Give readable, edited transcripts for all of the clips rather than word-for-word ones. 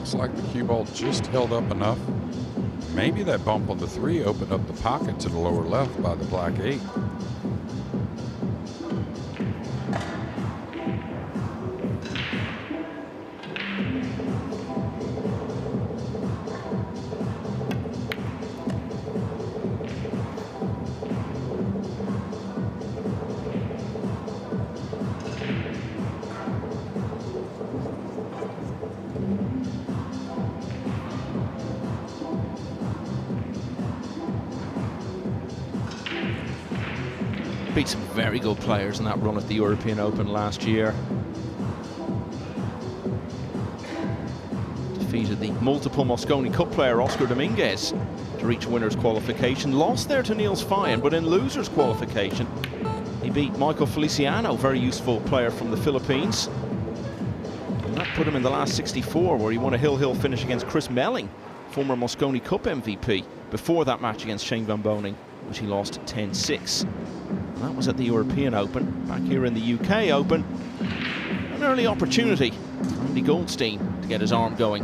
looks like the cue ball just held up enough. Maybe that bump on the 3 opened up the pocket to the lower left by the black 8. Beat some very good players in that run at the European Open last year. Defeated the multiple Mosconi Cup player Oscar Dominguez to reach winners qualification. Lost there to Niels Fayen, but in losers qualification he beat Michael Feliciano, very useful player from the Philippines. And that put him in the last 64, where he won a hill finish against Chris Melling, former Mosconi Cup MVP, before that match against Shane Van Boening, which he lost 10-6. That was at the European Open. Back here in the UK Open, an early opportunity for Andy Goldstein to get his arm going.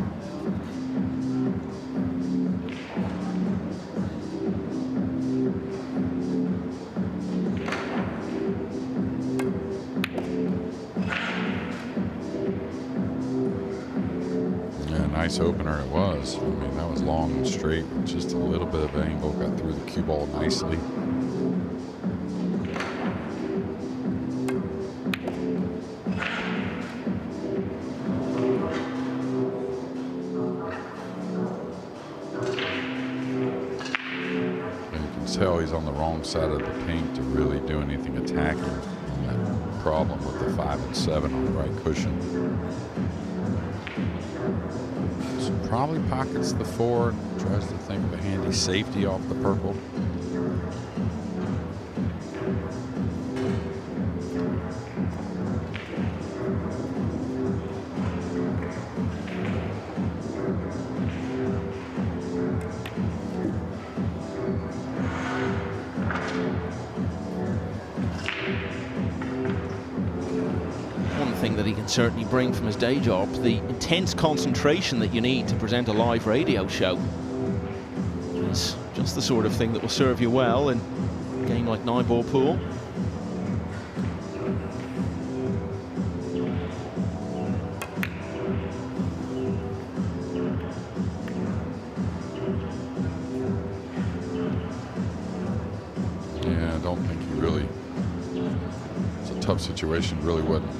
Yeah, nice opener it was. I mean, that was long and straight with just a little bit of angle. Got through the cue ball nicely. Tell he's on the wrong side of the pink to really do anything attacking on that problem with the 5 and 7 on the right cushion. So probably pockets the 4 and tries to think of a handy safety off the purple. That he can certainly bring from his day job, the intense concentration that you need to present a live radio show. It's just the sort of thing that will serve you well in a game like 9-ball pool. Yeah, I don't think he really, it's a tough situation, really wasn't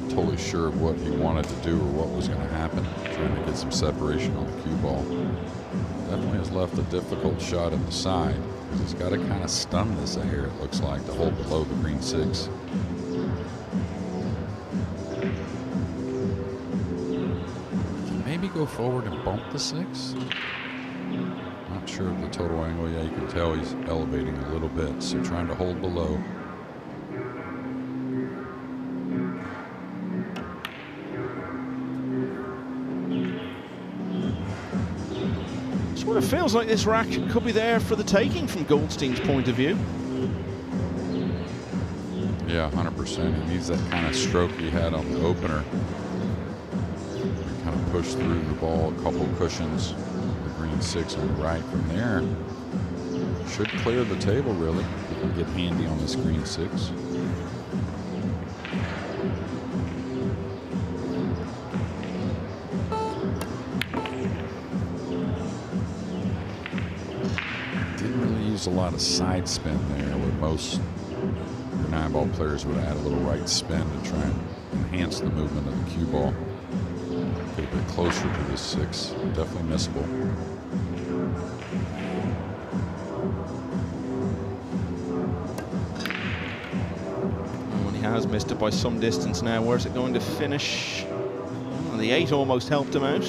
totally sure of what he wanted to do or what was going to happen, trying to get some separation on the cue ball. Definitely has left a difficult shot at the side, because he's got to kind of stun this air, it looks like, to hold below the green 6. Maybe go forward and bump the 6. Not sure of the total angle. Yeah, you can tell he's elevating a little bit, so trying to hold below. Sort of feels like this rack could be there for the taking from Goldstein's point of view. Yeah, 100%. He needs that kind of stroke he had on the opener. He kind of pushed through the ball, a couple cushions, the green 6 on the right. From there, should clear the table, really. He can get handy on this green 6. A lot of side spin there, where most 9-ball players would add a little right spin to try and enhance the movement of the cue ball. Get a bit closer to this 6. Definitely missable. Well, he has missed it by some distance now. Where's it going to finish? Oh, the 8 almost helped him out.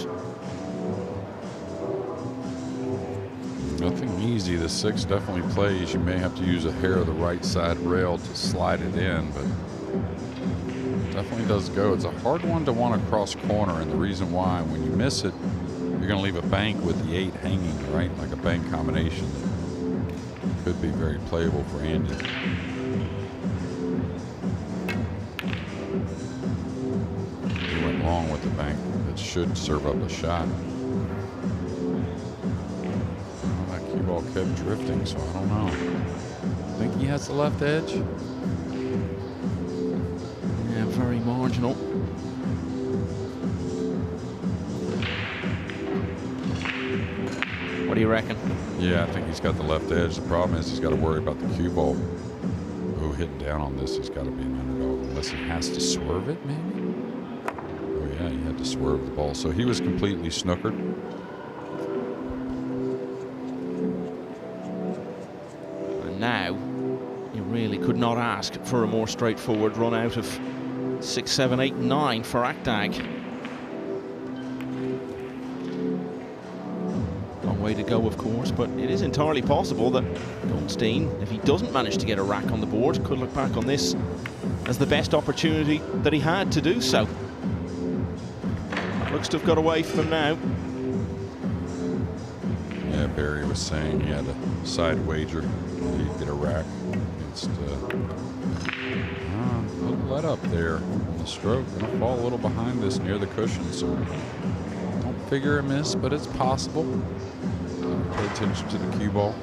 Nothing easy. The 6 definitely plays. You may have to use a hair of the right side rail to slide it in, but definitely does go. It's a hard one to want to cross corner, and the reason why, when you miss it, you're going to leave a bank with the 8 hanging, right? Like a bank combination that could be very playable for Andy. He went long with the bank. It's should serve up a shot. Well, that cue ball kept drifting, so I don't know. I think he has the left edge. Yeah, very marginal. What do you reckon? Yeah, I think he's got the left edge. The problem is he's got to worry about the cue ball. Oh, hitting down on this, he's got to be an underdog unless he has to swerve it, maybe? Oh, yeah, he had to swerve the ball. So he was completely snookered. And now, you really could not ask for a more straightforward run out of 6, 7, 8, 9 for Akdag. Way to go, of course, but it is entirely possible that Goldstein, if he doesn't manage to get a rack on the board, could look back on this as the best opportunity that he had to do so. Looks to have got away from him now. Yeah, Barry was saying he had a side wager. He'd get a rack against a little let up there on the stroke. Gonna fall a little behind this near the cushion, so don't figure a miss, but it's possible. Pay attention to the cue ball.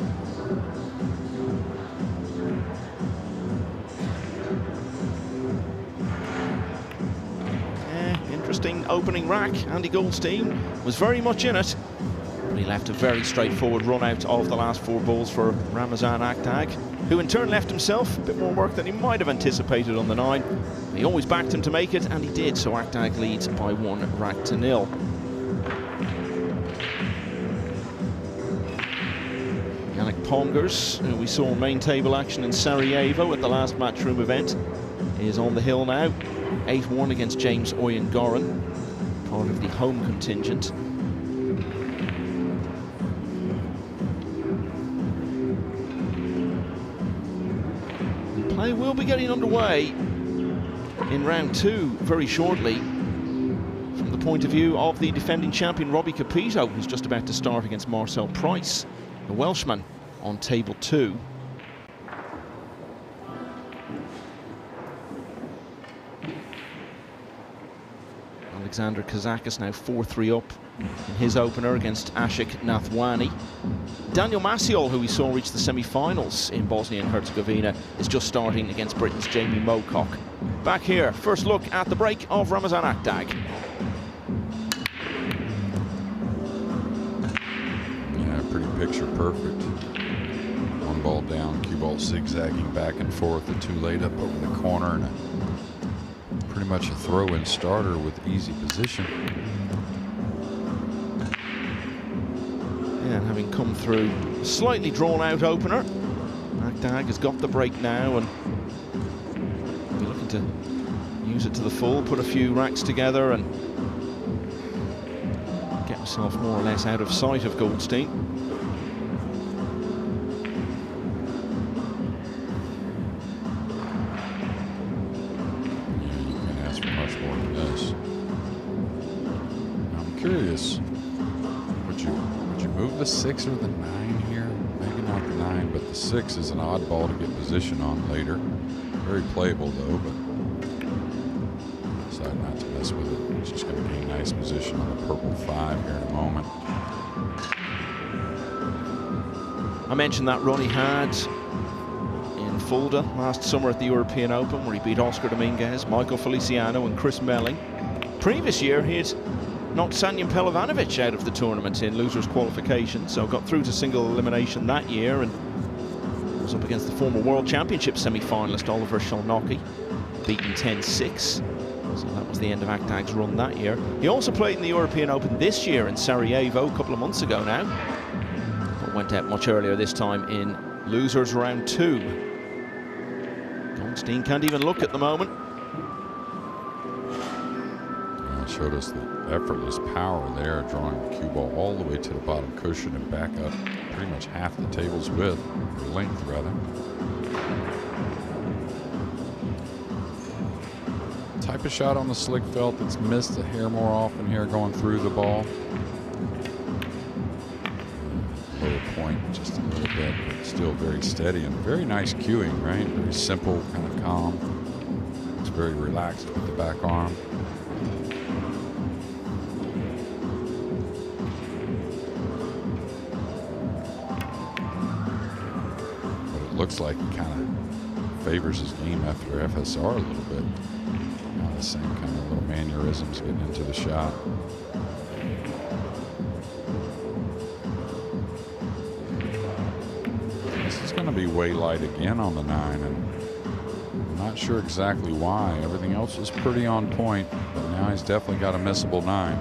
Interesting opening rack. Andy Goldstein was very much in it, but he left a very straightforward run out of the last 4 balls for Ramazan Akdag, who in turn left himself a bit more work than he might have anticipated on the 9. He always backed him to make it, and he did, so Akdag leads by 1 rack to 0. Pongers, who we saw in main table action in Sarajevo at the last matchroom event, is on the hill now. 8-1 against James Oyengoran, part of the home contingent. The play will be getting underway in round 2 very shortly, from the point of view of the defending champion Robbie Capito, who's just about to start against Marcel Price, the Welshman, on table 2. Alexander Kazakis now 4-3 up in his opener against Ashik Nathwani. Daniel Maciol, who we saw reach the semi-finals in Bosnia and Herzegovina, is just starting against Britain's Jamie Mocock. Back here, first look at the break of Ramazan Akdag. Yeah, pretty picture perfect. 1 ball down, cue ball zigzagging back and forth, the 2 laid up over the corner, and pretty much a throw-in starter with easy position. Yeah, and having come through a slightly drawn-out opener, Akdag has got the break now and be looking to use it to the full, put a few racks together and get himself more or less out of sight of Goldstein. Curious, would you move the 6 or the 9 here? Maybe not the 9, but the 6 is an odd ball to get position on later. Very playable though, but decide not to mess with it. It's just going to gain nice position on the purple 5 here in a moment. I mentioned that run he had in Fulda last summer at the European Open, where he beat Oscar Dominguez, Michael Feliciano and Chris Melling. Previous year he had knocked Sanjin Pelovanovic out of the tournament in losers qualification, so got through to single elimination that year and was up against the former World Championship semi-finalist Oliver Shalnocki, beaten 10-6. So that was the end of Akdag's run that year. He also played in the European Open this year in Sarajevo a couple of months ago now, but went out much earlier this time in losers round 2. Goldstein can't even look at the moment. Showed us the effortless power there, drawing the cue ball all the way to the bottom cushion and back up pretty much half the table's width, or length rather. Type of shot on the slick felt that's missed a hair more often here going through the ball. Lower point just a little bit, but still very steady and very nice cueing, right? Very simple, kind of calm. It's very relaxed with the back arm. looks like he kind of favors his game after FSR a little bit. The same kind of little mannerisms getting into the shot. This is going to be way light again on the 9, and I'm not sure exactly why. Everything else is pretty on point, but now he's definitely got a missable 9.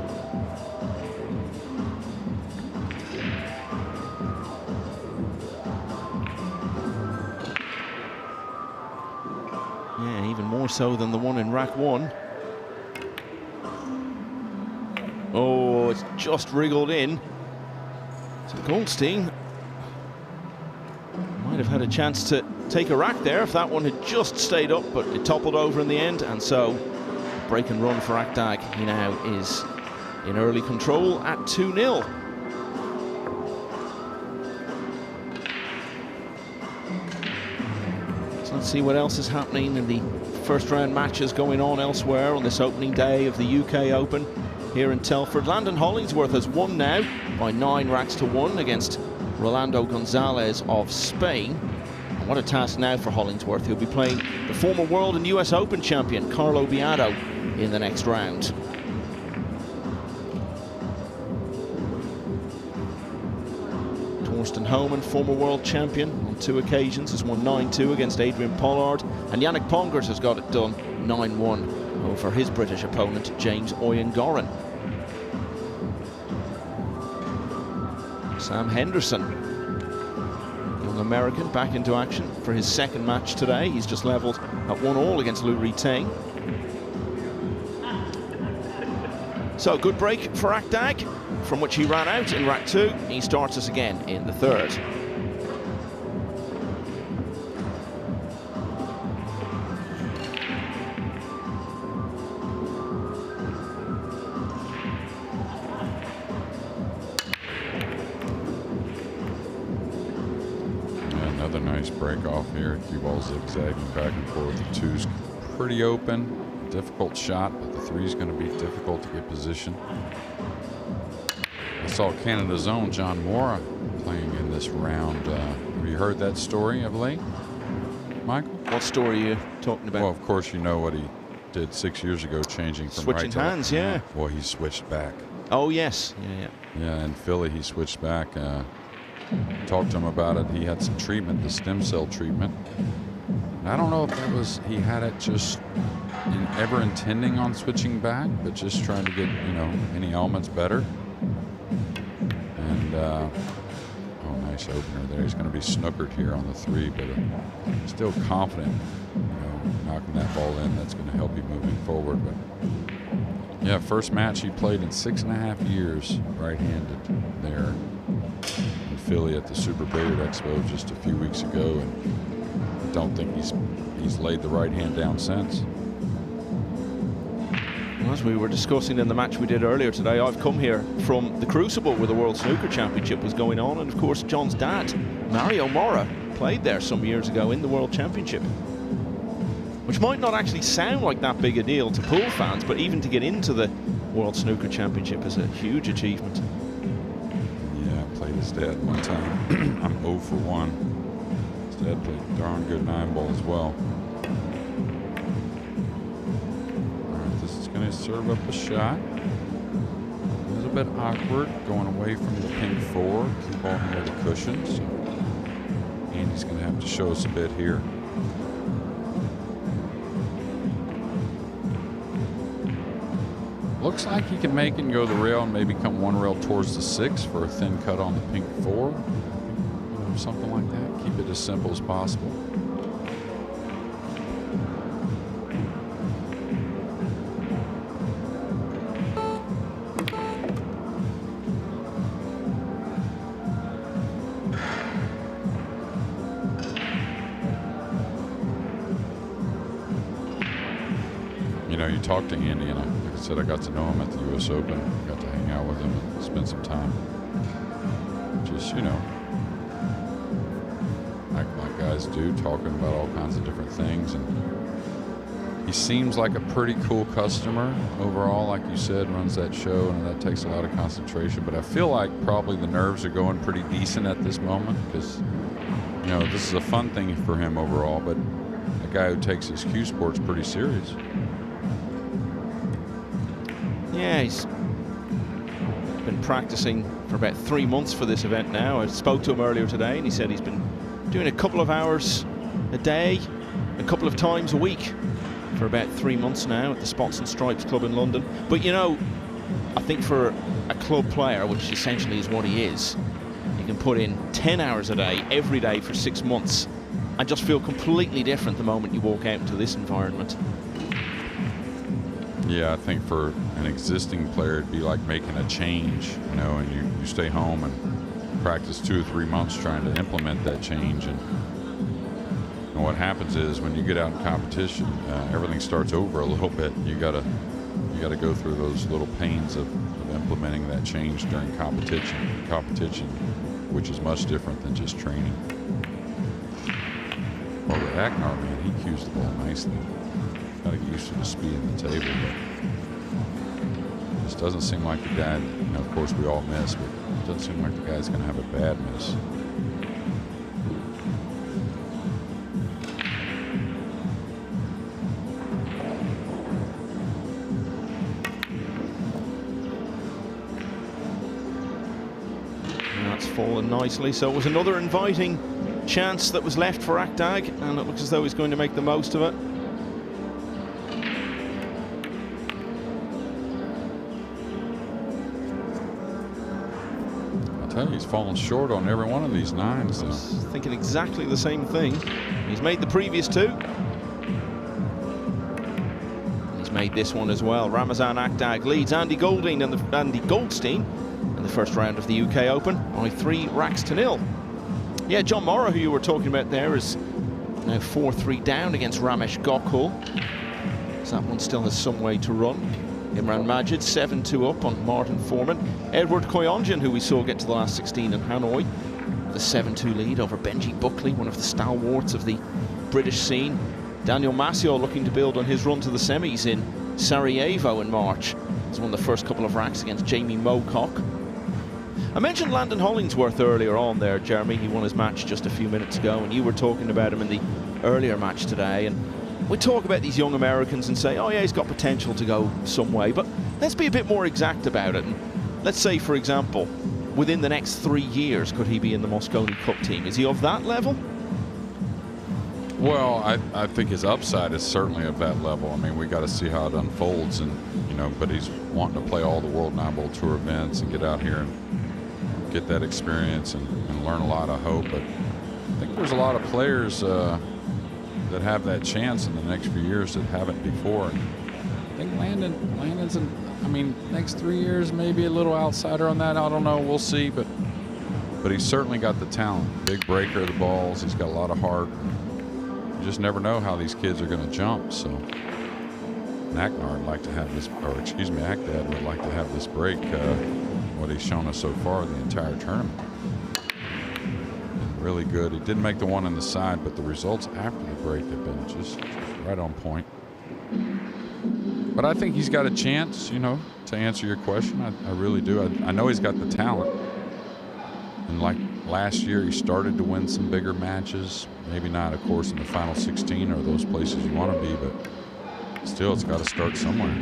Yeah, even more so than the one in rack 1. Oh, it's just wriggled in. So Goldstein might have had a chance to take a rack there if that one had just stayed up, but it toppled over in the end, and so break and run for Akdag. He now is in early control at 2-0. So let's see what else is happening in the first round matches going on elsewhere on this opening day of the UK Open here in Telford. Landon Hollingsworth has won now by 9 racks to 1 against Rolando Gonzalez of Spain. And what a task now for Hollingsworth. He'll be playing the former world and US Open champion Carlo Biado in the next round. Torsten Homan, former world champion on 2 occasions, has won 9-2 against Adrian Pollard, and Yannick Pongers has got it done 9-1 over his British opponent James Oyengoren. Sam Henderson, young American, back into action for his second match today. He's just levelled at 1-1 against Lou Riteng. So good break for Akdag, from which he ran out in rack 2. He starts us again in the third. Another nice break off here. Cue ball zigzagging back and forth. The 2's pretty open. Difficult shot, but the 3's going to be difficult to get position. I saw Canada's own John Mora playing in this round. Have you heard that story of late, Michael? What story are you talking about? Well, of course, you know what he did 6 years ago, changing from switching right to hands, yeah. Well, he switched back. Oh, yes. Yeah, in Philly, he switched back. Talked to him about it. He had some treatment, the stem cell treatment. I don't know if that was, he had it just ever intending on switching back, but just trying to get, any elements better. And, oh, nice opener there. He's going to be snookered here on the 3, but still confident, knocking that ball in. That's going to help you moving forward. But yeah, first match he played in 6.5 years, right-handed there in Philly at the Super Billiard Expo just a few weeks ago, and I don't think he's laid the right hand down since. As we were discussing in the match we did earlier today, I've come here from the Crucible where the World Snooker Championship was going on, and of course John's dad, Mario Mora, played there some years ago in the World Championship, which might not actually sound like that big a deal to pool fans, but even to get into the World Snooker Championship is a huge achievement. Yeah, I played his dad one time. I'm 0 for 1. His dad played a darn good 9-ball as well. Going to serve up a shot. A little bit awkward going away from the pink 4. Cue ball near the cushion. So Andy's going to have to show us a bit here. Looks like he can make it and go the rail and maybe come 1 rail towards the 6 for a thin cut on the pink 4. Something like that. Keep it as simple as possible. You talked to Andy, and like I said, I got to know him at the US Open. Got to hang out with him and spend some time. Just, like guys do, talking about all kinds of different things. And He seems like a pretty cool customer overall, like you said, runs that show, and that takes a lot of concentration. But I feel like probably the nerves are going pretty decent at this moment because, you know, this is a fun thing for him overall, but a guy who takes his cue sports pretty serious. Yeah, he's been practicing for about 3 months for this event now. I spoke to him earlier today, and he said he's been doing a couple of hours a day, a couple of times a week for about 3 months now at the Spots and Stripes Club in London. But you know, I think for a club player, which essentially is what he is, you can put in 10 hours a day, every day for 6 months, and just feel completely different the moment you walk out into this environment. Yeah, I think for an existing player, it'd be like making a change, you know, and you stay home and practice 2 or 3 months trying to implement that change. And what happens is when you get out in competition, everything starts over a little bit. You gotta go through those little pains of implementing that change during competition, which is much different than just training. Well, with Akdag, man, he cues the ball nicely. Got to get used to the speed of the table, but it just doesn't seem like the guy, you know, of course we all miss, but it doesn't seem like the guy's going to have a bad miss. And that's fallen nicely, so it was another inviting chance that was left for Akdag, and it looks as though he's going to make the most of it. He's fallen short on every one of these nines. Thinking exactly the same thing. He's made the previous 2. He's made this one as well. Ramazan Akdag leads Andy Goldstein in the first round of the UK Open by 3 racks to 0. Yeah, John Morrow, who you were talking about there, is now 4-3 down against Ramesh Gokul. So that one still has some way to run. Imran Majid 7-2 up on Martin Foreman. Edward Koyonjian, who we saw get to the last 16 in Hanoi, the 7-2 lead over Benji Buckley, one of the stalwarts of the British scene. Daniel Maciel looking to build on his run to the semis in Sarajevo in March. He's won the first couple of racks against Jamie Mocock. I mentioned Landon Hollingsworth earlier on there, Jeremy. He won his match just a few minutes ago, and you were talking about him in the earlier match today. And we talk about these young Americans and say, oh yeah, he's got potential to go some way, but let's be a bit more exact about it. And let's say, for example, within the next 3 years, could he be in the Mosconi Cup team? Is he of that level? Well, I think his upside is certainly of that level. I mean, we got to see how it unfolds, and you know, but he's wanting to play all the World 9-Bowl Tour events and get out here and get that experience and learn a lot, I hope. But I think there's a lot of players that have that chance in the next few years that haven't before. And I think Landon's I mean, next 3 years, maybe a little outsider on that. I don't know. We'll see. But he's certainly got the talent. Big breaker of the balls. He's got a lot of heart. You just never know how these kids are going to jump. So Akdag would like to have this, or excuse me, Akdag would like to have this break, what he's shown us so far the entire tournament. Really good. He didn't make the one on the side, but the results after the break have been just right on point. But I think he's got a chance, you know, to answer your question. I really do. I know he's got the talent. And like last year, he started to win some bigger matches. Maybe not, of course, in the final 16 or those places you want to be, but still, it's got to start somewhere.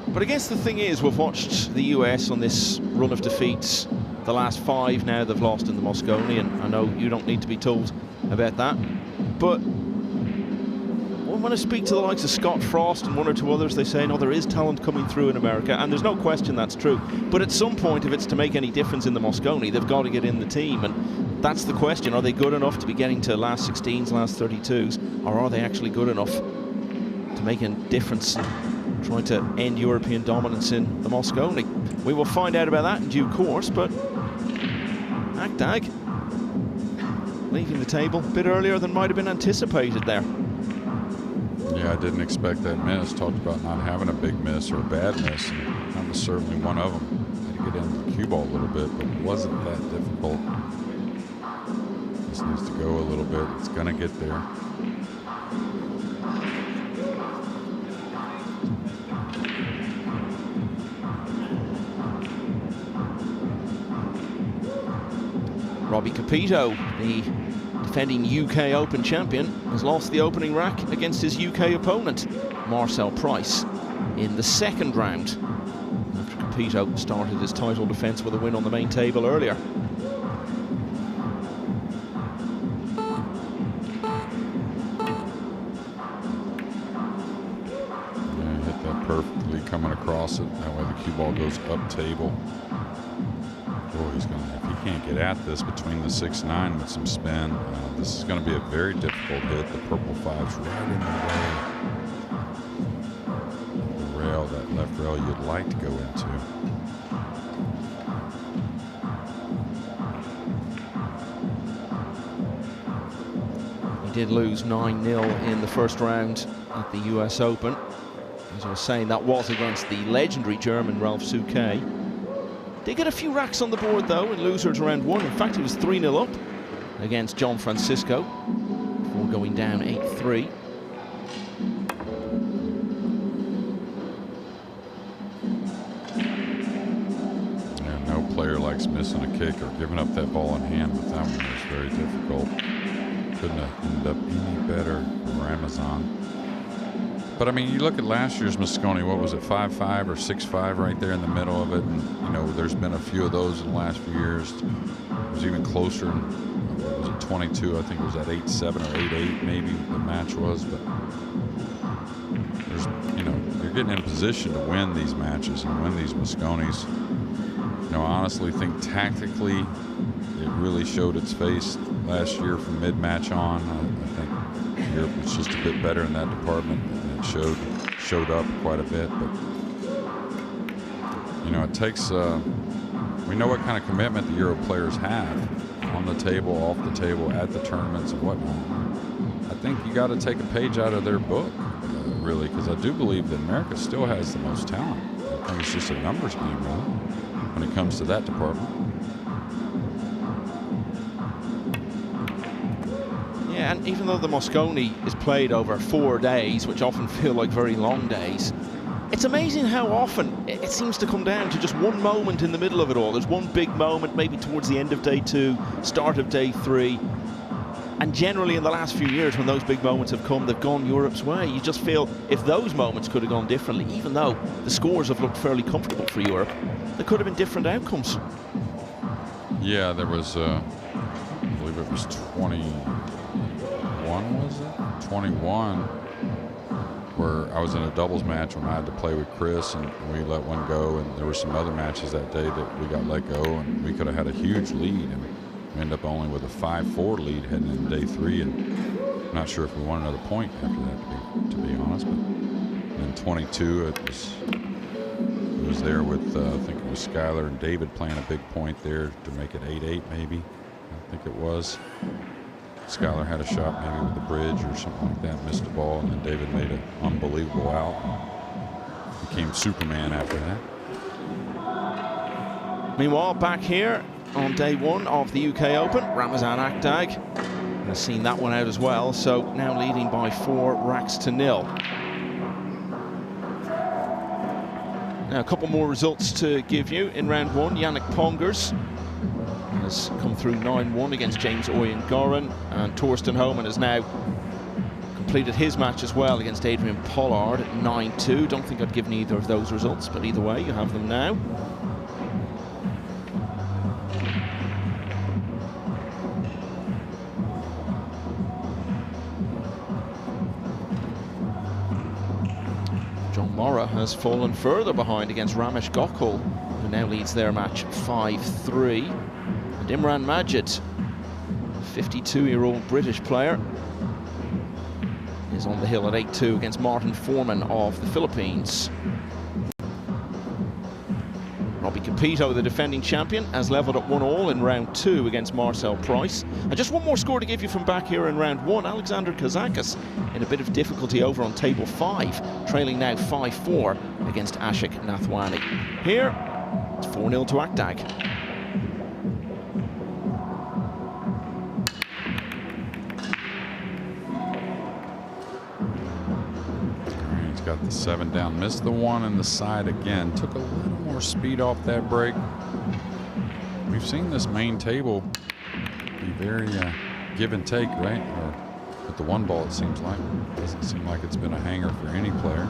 But I guess the thing is, we've watched the US on this run of defeats. The last 5 now they've lost in the Mosconi, and I know you don't need to be told about that. But when I speak to the likes of Scott Frost and 1 or 2 others, they say, no, there is talent coming through in America, and there's no question that's true. But at some point, if it's to make any difference in the Mosconi, they've got to get in the team, and that's the question. Are they good enough to be getting to last 16s, last 32s, or are they actually good enough to make a difference and try to end European dominance in the Mosconi? We will find out about that in due course, but Akdag leaving the table a bit earlier than might have been anticipated there. Yeah, I didn't expect that miss. Talked about not having a big miss or a bad miss, and that was certainly one of them. Had to get into the cue ball a little bit, but it wasn't that difficult. Just needs to go a little bit. It's going to get there. Robbie Capito, the defending UK Open champion, has lost the opening rack against his UK opponent, Marcel Price, in the second round, after Capito started his title defence with a win on the main table earlier. Yeah, hit that perfectly coming across it. That way the cue ball goes up table. Boy, he's gonna, if he can't get at this between the 6-9 with some spin, this is going to be a very difficult hit. The purple 5's right in the way. The rail, that left rail you'd like to go into. He did lose 9-0 in the first round at the US Open. As I was saying, that was against the legendary German Ralph Souquet. Did get a few racks on the board though in losers round 1. In fact, he was 3-0 up against John Francisco before going down 8-3. Yeah, no player likes missing a kick or giving up that ball in hand, but that one was very difficult. Couldn't have ended up any better for Ramazan. But I mean, you look at last year's Mosconi, what was it, 5-5 or 6-5 right there in the middle of it, and you know, there's been a few of those in the last few years. It was even closer. Was it 22? I think it was at 8-7 or 8-8 maybe the match was. But there's, you know, you're getting in position to win these matches and win these Mosconis. You know, I honestly think tactically it really showed its face last year from mid-match on. I think Europe was just a bit better in that department. Showed up quite a bit, but you know, it takes we know what kind of commitment the Euro players have on the table, off the table, at the tournaments and whatnot. I think you got to take a page out of their book, really, because I do believe that America still has the most talent. I think it's just a numbers game, really, when it comes to that department. Yeah, and even though the Mosconi is played over 4 days, which often feel like very long days, it's amazing how often it seems to come down to just one moment in the middle of it all. There's one big moment, maybe towards the end of day 2, start of day 3. And generally in the last few years, when those big moments have come, they've gone Europe's way. You just feel if those moments could have gone differently, even though the scores have looked fairly comfortable for Europe, there could have been different outcomes. Yeah, there was, I believe it was 21, was it? 21, where I was in a doubles match when I had to play with Chris and we let one go, and there were some other matches that day that we got let go, and we could have had a huge lead, and we ended up only with a 5-4 lead heading into day 3, and I'm not sure if we won another point after that, to be honest. But then 22, it was there with I think it was Skylar and David playing a big point there to make it 8-8 maybe. I think it was. Skylar had a shot maybe with the bridge or something like that, missed the ball, and then David made an unbelievable out. Became Superman after that. Meanwhile, back here on day 1 of the UK Open, Ramazan Akdag has seen that one out as well, so now leading by 4 racks to 0. Now a couple more results to give you. In round 1, Yannick Pongers has come through 9-1 against James Oyen-Goran, and Torsten Homan has now completed his match as well against Adrian Pollard at 9-2. Don't think I'd given either of those results, but either way, you have them now. John Morra has fallen further behind against Ramesh Gokul, who now leads their match 5-3. And Imran Majid, 52-year-old British player, is on the hill at 8-2 against Martin Foreman of the Philippines. Robbie Capito, the defending champion, has levelled at 1-1 in round 2 against Marcel Price. And just one more score to give you from back here in round 1. Alexander Kazakis in a bit of difficulty over on table 5, trailing now 5-4 against Ashik Nathwani. Here, it's 4-0 to Akdag. He's got the 7 down, missed the 1 in the side again, took a little more speed off that break. We've seen this main table be very give and take, right? Or with the one ball, it seems like. Doesn't seem like it's been a hanger for any player.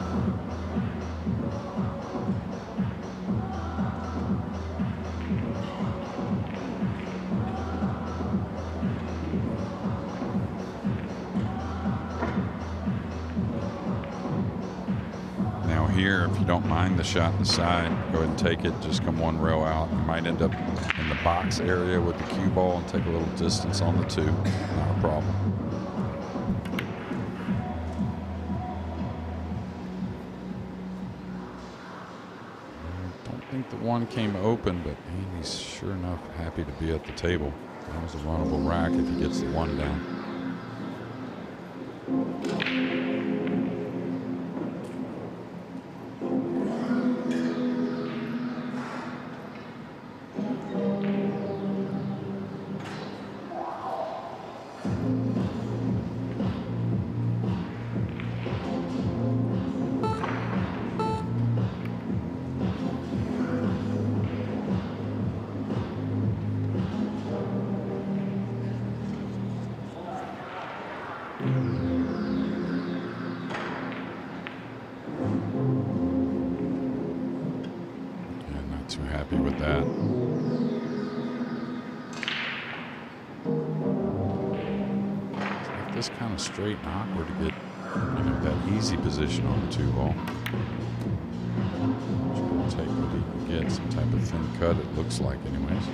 Here, if you don't mind the shot in the side, go ahead and take it. Just come one rail out. You might end up in the box area with the cue ball and take a little distance on the 2. Not a problem. I don't think the 1 came open, but Andy's sure enough happy to be at the table. That was a runnable rack if he gets the 1 down. Too happy with that. It's like this kind of straight and awkward to get, you know, that easy position on the 2 ball. Just gonna take what he can get, some type of thin cut, it looks like, anyways.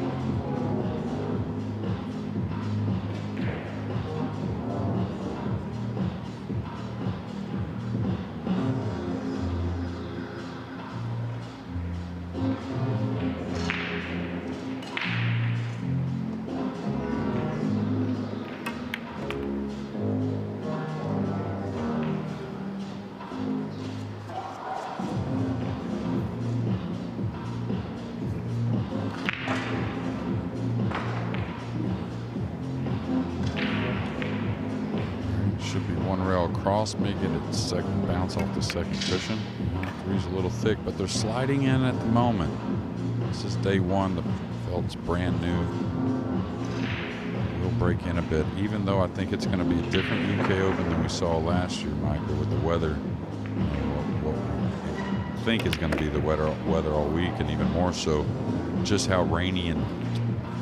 Should be 1 rail across, may get it second, bounce off the second cushion. 3's a little thick, but they're sliding in at the moment. This is day 1. The felt's brand new. We'll break in a bit, even though I think it's going to be a different UK Open than we saw last year, Michael, with the weather. What we think is going to be the weather all week, and even more so, just how rainy and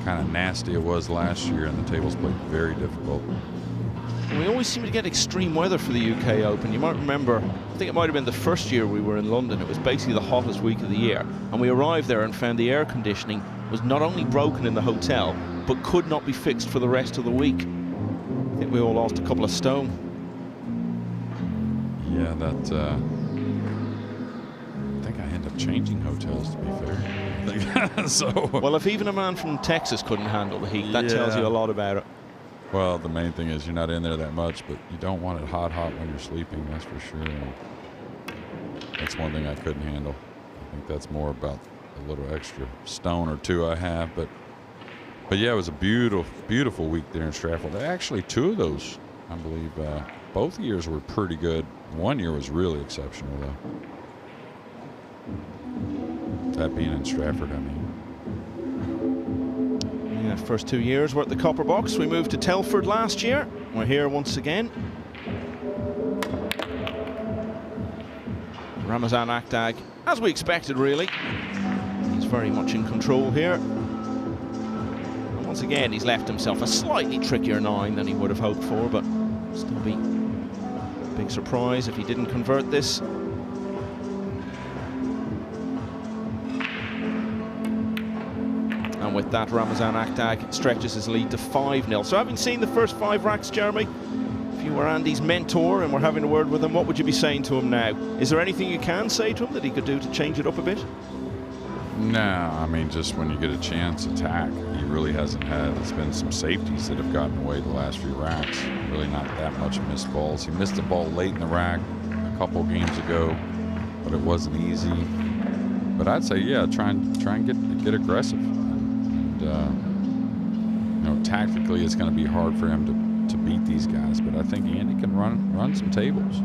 kind of nasty it was last year, and the tables played very difficult. We always seem to get extreme weather for the UK Open. You might remember, I think it might have been the first year we were in London. It was basically the hottest week of the year. And we arrived there and found the air conditioning was not only broken in the hotel, but could not be fixed for the rest of the week. I think we all lost a couple of stone. Yeah, that... I think I end up changing hotels, to be fair. So... Well, if even a man from Texas couldn't handle the heat, that tells you a lot about it. Well, the main thing is you're not in there that much, but you don't want it hot when you're sleeping, that's for sure. And that's one thing I couldn't handle. I think that's more about a little extra stone or 2 I have. But yeah, it was a beautiful, beautiful week there in Stratford. Actually, 2 of those, I believe, both years were pretty good. 1 year was really exceptional, though. That being in Stratford, I mean. First 2 years we're at the Copper Box. We moved to Telford last year. We're here once again. Ramazan Akdag, as we expected, really. He's very much in control here. And once again, he's left himself a slightly trickier 9 than he would have hoped for, but still be a big surprise if he didn't convert this. And with that, Ramazan Akdag stretches his lead to 5-0. So having seen the first 5 racks, Jeremy, if you were Andy's mentor and were having a word with him, what would you be saying to him now? Is there anything you can say to him that he could do to change it up a bit? No, I mean, just when you get a chance, attack. He really hasn't had. It's been some safeties that have gotten away the last few racks. Really not that much missed balls. He missed a ball late in the rack a couple games ago, but it wasn't easy. But I'd say, yeah, try and get aggressive. You know, tactically, it's going to be hard for him to beat these guys, but I think Andy can run some tables.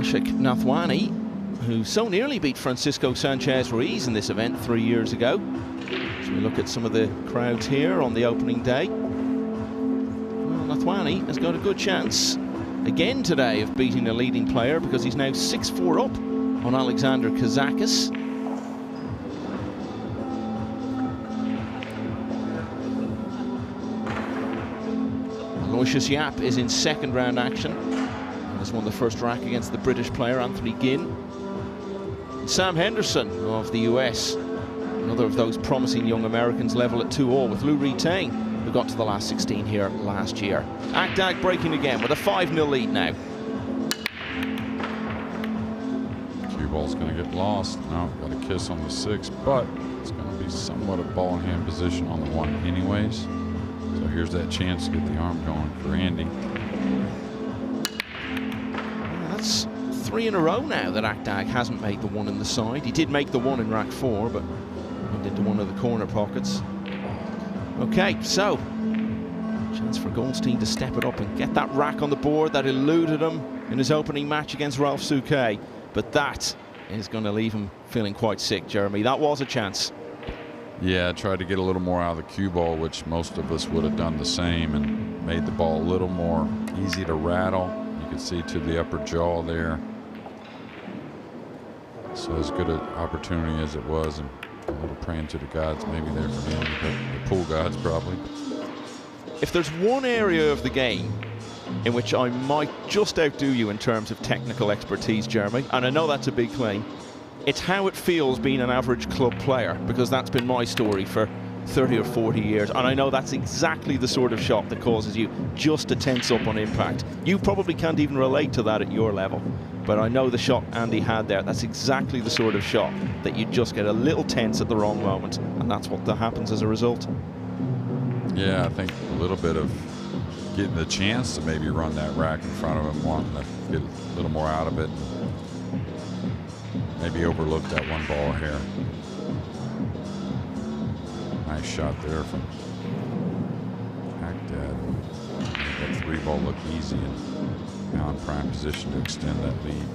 Ashik Nathwani who so nearly beat Francisco Sanchez-Ruiz in this event 3 years ago. So we look at some of the crowds here on the opening day. Well, Nathwani has got a good chance again today of beating a leading player, because he's now 6-4 up on Alexander Kazakis. Aloysius Yap is in second round action. Has won the first rack against the British player Anthony Ginn. And Sam Henderson of the US, another of those promising young Americans, level at 2-all with Lou Reitang, who got to the last 16 here last year. Akdag breaking again with a 5-0 lead now. Cue ball's going to get lost. No, got a kiss on the 6, but it's going to be somewhat a ball in hand position on the 1 anyways. So here's that chance to get the arm going for Andy. That's 3 in a row now that Akdag hasn't made the 1 in the side. He did make the 1 in rack 4, but went into one of the corner pockets. Okay, so chance for Goldstein to step it up and get that rack on the board that eluded him in his opening match against Ralph Souquet. But that is going to leave him feeling quite sick, Jeremy. That was a chance. Yeah, tried to get a little more out of the cue ball, which most of us would have done the same, and made the ball a little more easy to rattle. You can see to the upper jaw there. So as good an opportunity as it was, and a little praying to the gods maybe there for him, the pool gods probably. If there's one area of the game in which I might just outdo you in terms of technical expertise, Jeremy, and I know that's a big claim, it's how it feels being an average club player, because that's been my story for 30 or 40 years, and I know that's exactly the sort of shot that causes you just to tense up on impact. You probably can't even relate to that at your level, but I know the shot Andy had there, that's exactly the sort of shot that you just get a little tense at the wrong moment, and that's what happens as a result. Yeah, I think a little bit of getting the chance to maybe run that rack in front of him, wanting to get a little more out of it. Maybe overlooked that 1 ball here. Nice shot there from Akdag. That 3 ball looked easy, and now in prime position to extend that lead.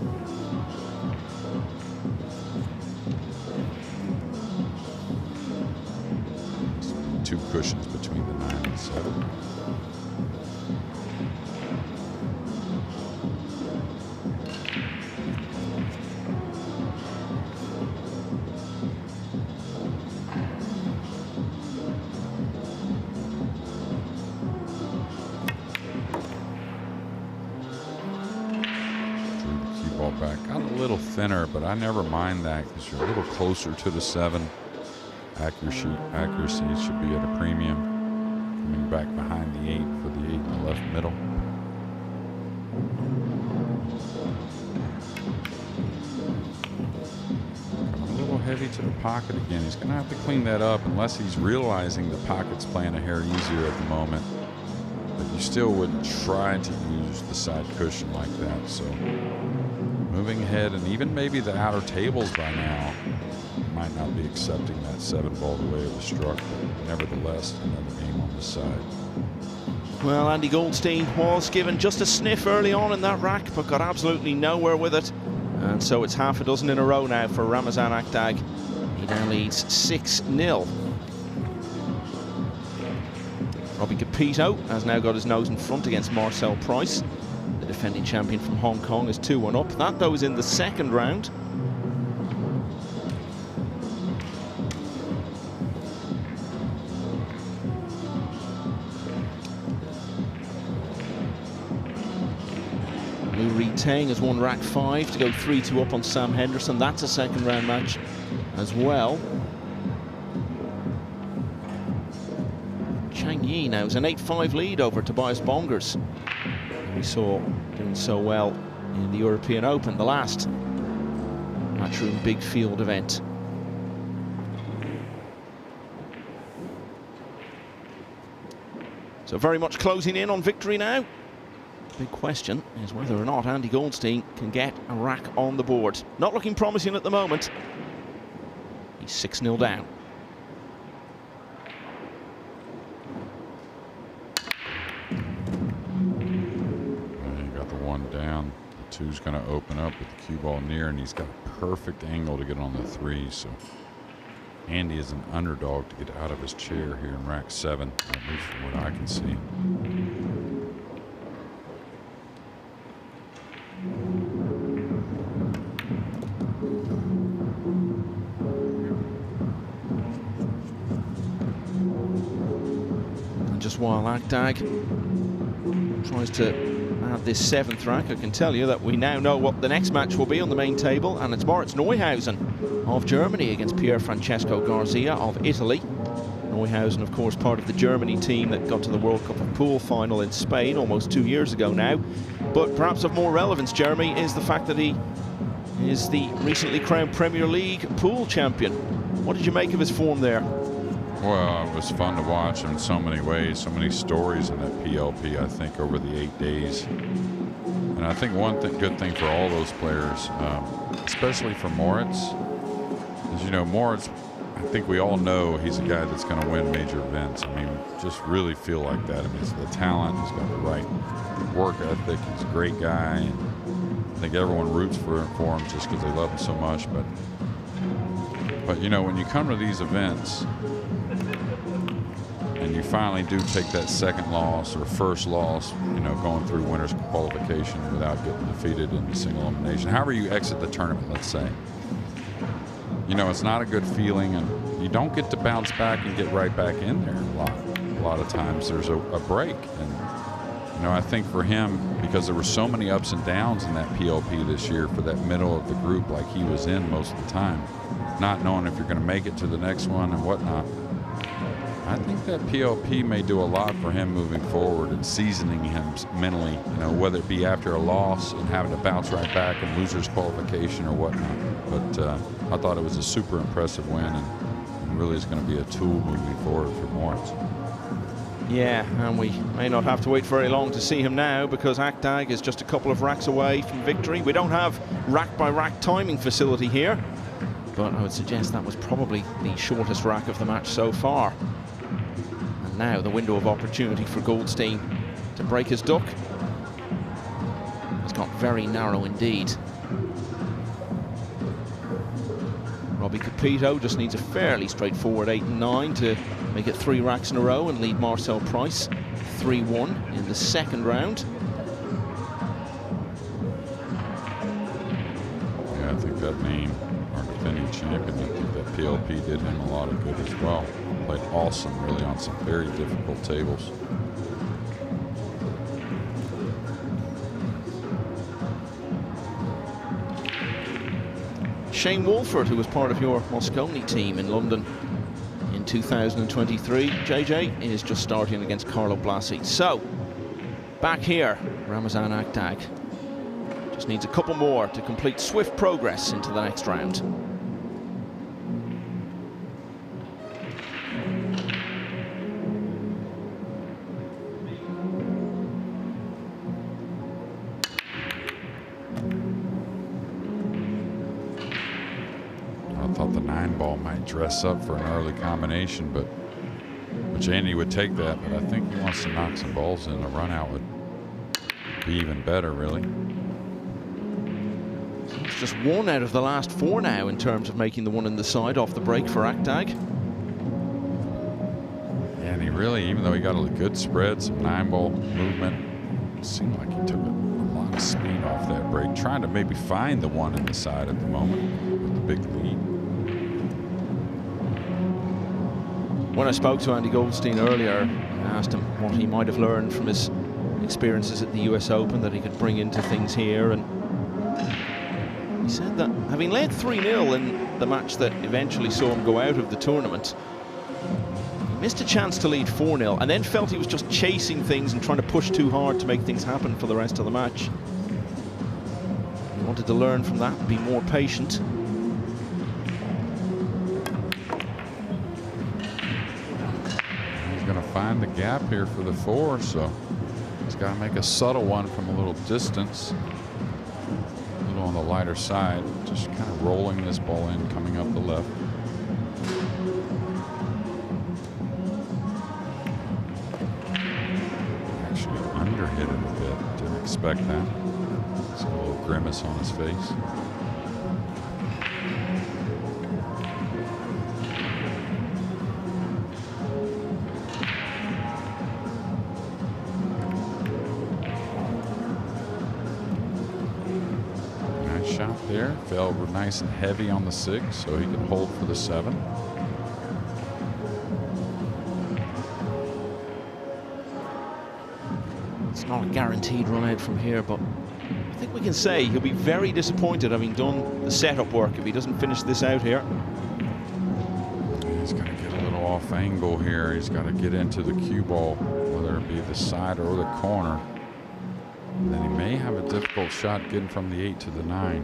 Two cushions between the 9 and 7. Back. Got a little thinner, but I never mind that because you're a little closer to the 7. Accuracy should be at a premium. Coming back behind the 8 for the 8 in the left middle. Coming a little heavy to the pocket again. He's going to have to clean that up unless he's realizing the pocket's playing a hair easier at the moment. But you still would try to use the side cushion like that. So moving ahead, and even maybe the outer tables by now might not be accepting that 7 ball the way it was struck, but nevertheless another game on the side. Well, Andy Goldstein was given just a sniff early on in that rack, but got absolutely nowhere with it, and so it's half a dozen in a row now for Ramazan Akdag. He now leads 6-0. Robbie Capito has now got his nose in front against Marcel Price. The defending champion from Hong Kong is 2-1 up. That, though, is in the second round. Lou Reitang has won rack 5 to go 3-2 up on Sam Henderson. That's a second round match as well. Chang Yi now has an 8-5 lead over Tobias Bongers. We saw doing so well in the European Open, the last Matchroom Big Field event. So very much closing in on victory now. Big question is whether or not Andy Goldstein can get a rack on the board. Not looking promising at the moment. He's 6-0 down. Two's going to open up with the cue ball near, and he's got a perfect angle to get on the 3. So Andy is an underdog to get out of his chair here in rack 7, at least from what I can see. And just while Akdag tries to add this 7th rack, I can tell you that we now know what the next match will be on the main table, and it's Moritz Neuhausen of Germany against Pier Francesco Garzia of Italy. Neuhausen, of course, part of the Germany team that got to the World Cup of Pool final in Spain almost 2 years ago now. But perhaps of more relevance, Jeremy, is the fact that he is the recently crowned Premier League pool champion. What did you make of his form there? Well, it was fun to watch in so many ways, so many stories in that PLP, I think, over the 8 days. And I think one good thing for all those players, especially for Moritz, is, you know, Moritz, I think we all know he's a guy that's going to win major events. I mean, just really feel like that. I mean, it's the talent, he's got the right work ethic, he's a great guy. And I think everyone roots for him just because they love him so much. But you know, when you come to these events and you finally do take that second loss or first loss, you know, going through winner's qualification without getting defeated in the single elimination, however you exit the tournament, let's say, you know, it's not a good feeling, and you don't get to bounce back and get right back in there a lot of times. There's a break, and you know, I think for him, because there were so many ups and downs in that PLP this year for that middle of the group, like he was in most of the time, not knowing if you're going to make it to the next one and whatnot, I think that PLP may do a lot for him moving forward and seasoning him mentally, you know, whether it be after a loss and having to bounce right back and loser's qualification or whatnot. But I thought it was a super impressive win, and really is going to be a tool moving forward for Moritz. Yeah, and we may not have to wait very long to see him now, because Akdag is just a couple of racks away from victory. We don't have rack-by-rack timing facility here, but I would suggest that was probably the shortest rack of the match so far. And now the window of opportunity for Goldstein to break his duck has got very narrow indeed. Robbie Capito just needs a fairly straightforward 8 and 9 to make it 3 racks in a row and lead Marcel Price 3-1 in the second round. Yeah, I think that name, our defending champion, I think that PLP did him a lot of good as well. Played awesome, really, on some very difficult tables. Shane Walford, who was part of your Moscone team in London in 2023, JJ, is just starting against Carlo Blasi. So, back here, Ramazan Akdag just needs a couple more to complete swift progress into the next round. I thought the 9-ball might dress up for an early combination, but which Andy would take that, but I think he wants to knock some balls in. A run out would be even better, really. It's just 1 out of the last 4 now in terms of making the one in the side off the break for Akdag. Yeah, and he really, even though he got a good spread, some 9-ball movement, it seemed like he took a lot of speed off that break, trying to maybe find the one in the side at the moment with the big lead. When I spoke to Andy Goldstein earlier, I asked him what he might have learned from his experiences at the US Open that he could bring into things here, and he said that having led 3-0 in the match that eventually saw him go out of the tournament, he missed a chance to lead 4-0 and then felt he was just chasing things and trying to push too hard to make things happen for the rest of the match. He wanted to learn from that and be more patient. Going to find the gap here for the 4, so he's got to make a subtle one from a little distance, a little on the lighter side, just kind of rolling this ball in, coming up the left. Actually underhit it a bit, didn't expect that. See a little grimace on his face. Nice shot there. Fell nice and heavy on the 6, so he can hold for the 7. Not a guaranteed run out from here, but I think we can say he'll be very disappointed having done the setup work if he doesn't finish this out here. He's got to get a little off angle here. He's got to get into the cue ball, whether it be the side or the corner. And then he may have a difficult shot getting from the 8 to the 9.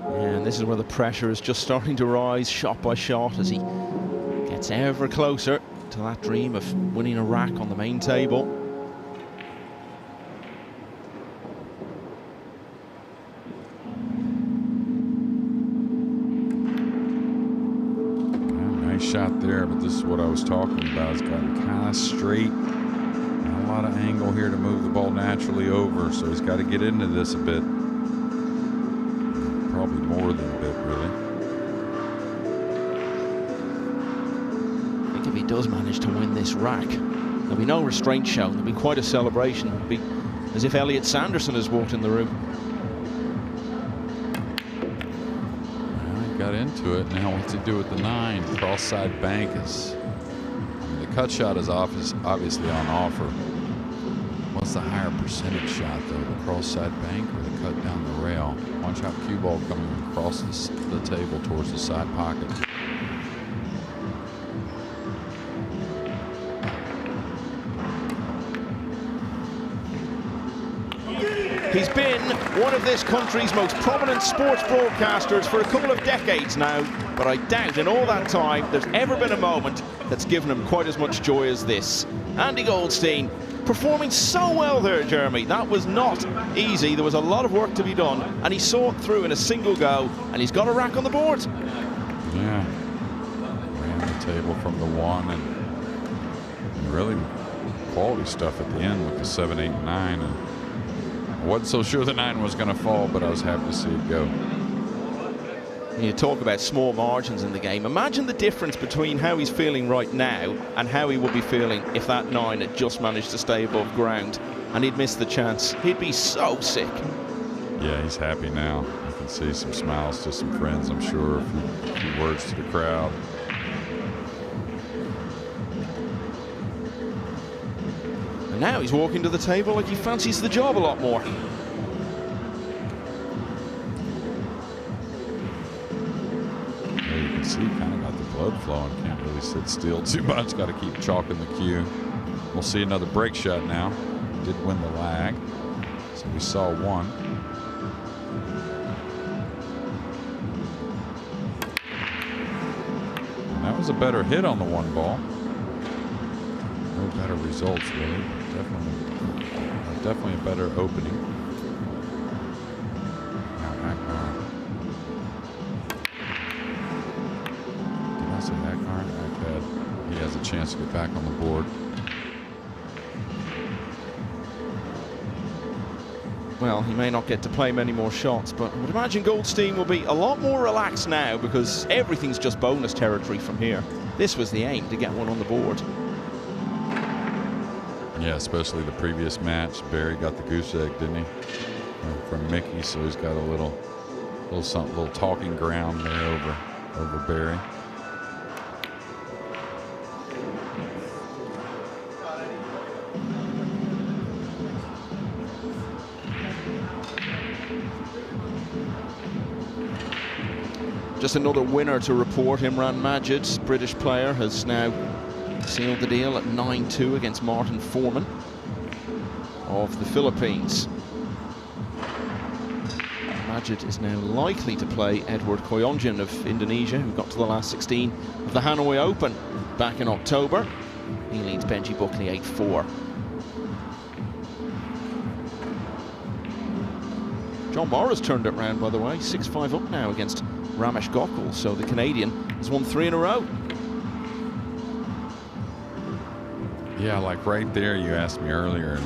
And this is where the pressure is just starting to rise shot by shot as he gets ever closer to that dream of winning a rack on the main table. Shot there, but this is what I was talking about. It's gotten kind of straight. Not a lot of angle here to move the ball naturally over, so he's got to get into this a bit. Probably more than a bit, really. I think if he does manage to win this rack, there'll be no restraint shown. There'll be quite a celebration. It'll be as if Elliot Sanderson has walked in the room. Got into it. Now what's he do with the 9? Cross side bank is. The cut shot is obviously on offer. What's the higher percentage shot though? The cross side bank or the cut down the rail? Watch out, cue ball coming across the table towards the side pocket. He's been one of this country's most prominent sports broadcasters for a couple of decades now, but I doubt in all that time there's ever been a moment that's given him quite as much joy as this. Andy Goldstein performing so well there, Jeremy. That was not easy. There was a lot of work to be done, and he saw it through in a single go, and he's got a rack on the board. Yeah, ran the table from the 1, and really quality stuff at the end with the 7, 8, 9. And I wasn't so sure the 9 was going to fall, but I was happy to see it go. You talk about small margins in the game. Imagine the difference between how he's feeling right now and how he would be feeling if that 9 had just managed to stay above ground and he'd missed the chance. He'd be so sick. Yeah, he's happy now. You can see some smiles to some friends, I'm sure, a few words to the crowd. Now he's walking to the table like he fancies the job a lot more. Yeah, you can see kind of got the blood flowing. Can't really sit still too much. Got to keep chalking the cue. We'll see another break shot now. Did win the lag. So we saw 1. And that was a better hit on the 1 ball. No better results, really. Definitely a better opening. Now Akdag. Did I say Akdag? Akdag. He has a chance to get back on the board. Well, he may not get to play many more shots, but I would imagine Goldstein will be a lot more relaxed now because everything's just bonus territory from here. This was the aim, to get one on the board. Yeah, especially the previous match. Barry got the goose egg, didn't he? From Mickey, so he's got a little talking ground there over Barry. Just another winner to report. Imran Majid, British player, has now sealed the deal at 9-2 against Martin Foreman of the Philippines. Majid is now likely to play Edward Koyonjin of Indonesia, who got to the last 16 of the Hanoi Open back in October. He leads Benji Buckley 8-4. John Morris turned it round, by the way, 6-5 up now against Ramesh Gokul, so the Canadian has won 3 in a row. Yeah, like right there, you asked me earlier,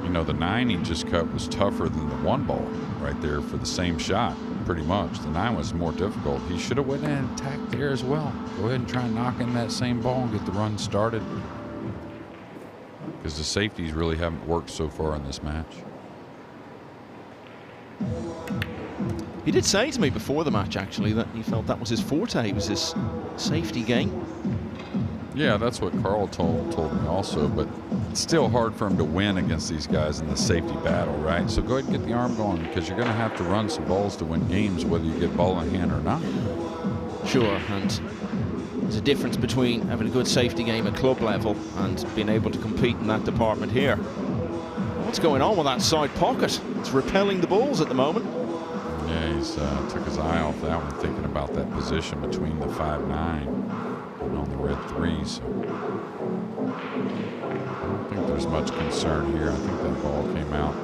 You know, the 9 he just cut was tougher than the 1 ball right there for the same shot, pretty much. The 9 was more difficult. He should have went in and attacked there as well. Go ahead and try and knock in that same ball and get the run started, because the safeties really haven't worked so far in this match. He did say to me before the match, actually, that he felt that was his forte, was his safety game. Yeah, that's what Carl told me also, but it's still hard for him to win against these guys in the safety battle, right? So go ahead and get the arm going, because you're going to have to run some balls to win games, whether you get ball in hand or not. Sure, and there's a difference between having a good safety game at club level and being able to compete in that department here. What's going on with that side pocket? It's repelling the balls at the moment. Yeah, he's took his eye off that one, thinking about that position between the 5-9 and on the red 3. So I don't think there's much concern here. I think that ball came out.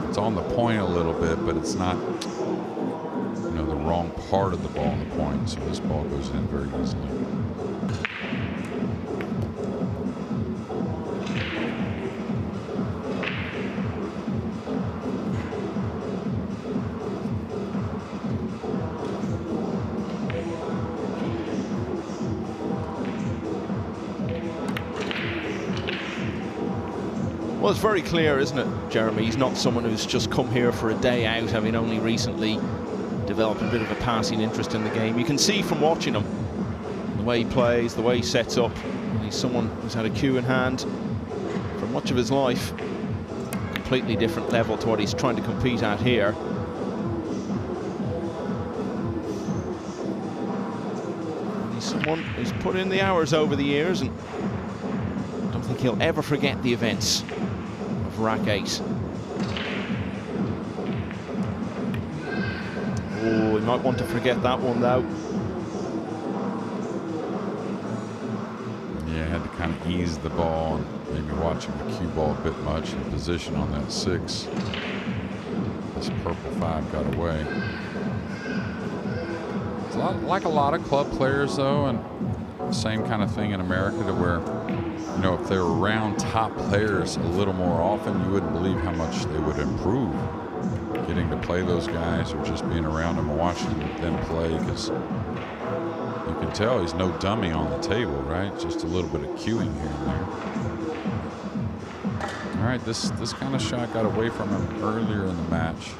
It's on the point a little bit, but it's not, you know, the wrong part of the ball on the point. So this ball goes in very easily. Well, it's very clear, isn't it, Jeremy? He's not someone who's just come here for a day out, having only recently developed a bit of a passing interest in the game. You can see from watching him, the way he plays, the way he sets up. He's someone who's had a cue in hand for much of his life. Completely different level to what he's trying to compete at here. He's someone who's put in the hours over the years, and I don't think he'll ever forget the events of rack 8. Oh, he might want to forget that one though. Yeah, had to kind of ease the ball and maybe watching the cue ball a bit much in position on that 6. This purple 5 got away. It's like a lot of club players though, and same kind of thing in America, to where, you know, if they were around top players a little more often, you wouldn't believe how much they would improve. Getting to play those guys, or just being around them and watching them play, because you can tell he's no dummy on the table, right? Just a little bit of cueing here and there. All right, this kind of shot got away from him earlier in the match.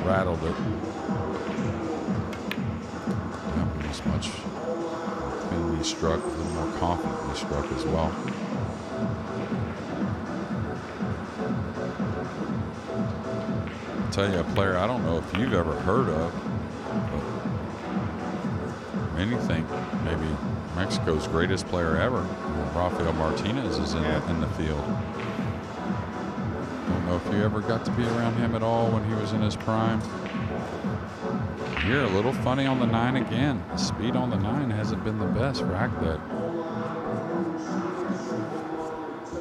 Rattled it. Not as much cleanly struck, a little more confidently struck as well. I'll tell you, a player I don't know if you've ever heard of, but many think maybe Mexico's greatest player ever, Rafael Martinez, is in the field. Don't know if you ever got to be around him at all when he was in his prime. Here, a little funny on the 9 again. The speed on the 9 hasn't been the best for Akdag.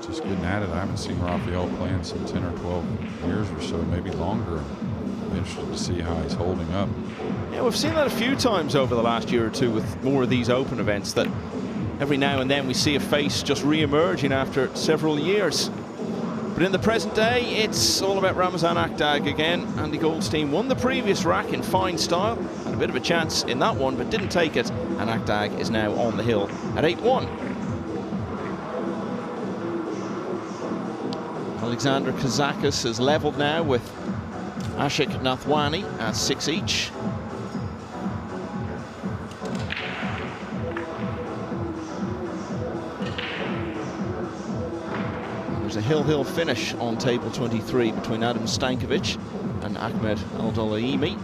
Just getting at it. I haven't seen Rafael play in some 10 or 12 years or so, maybe longer. I'm interested to see how he's holding up. Yeah, we've seen that a few times over the last year or two with more of these open events, that every now and then we see a face just re-emerging after several years. But in the present day, it's all about Ramazan Akdag again. Andy Goldstein won the previous rack in fine style, had a bit of a chance in that one, but didn't take it, and Akdag is now on the hill at 8-1. Alexander Kazakis is levelled now with Ashik Nathwani at 6 each. There's a hill-hill finish on table 23 between Adam Stankovic and Ahmed Al-Dolaimi.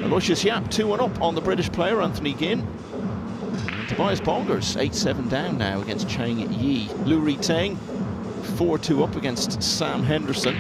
Aloysius Yap 2-1 up on the British player Anthony Ginn. And Tobias Bongers 8-7 down now against Chang Yi. Lu Ri Teng 4-2 up against Sam Henderson.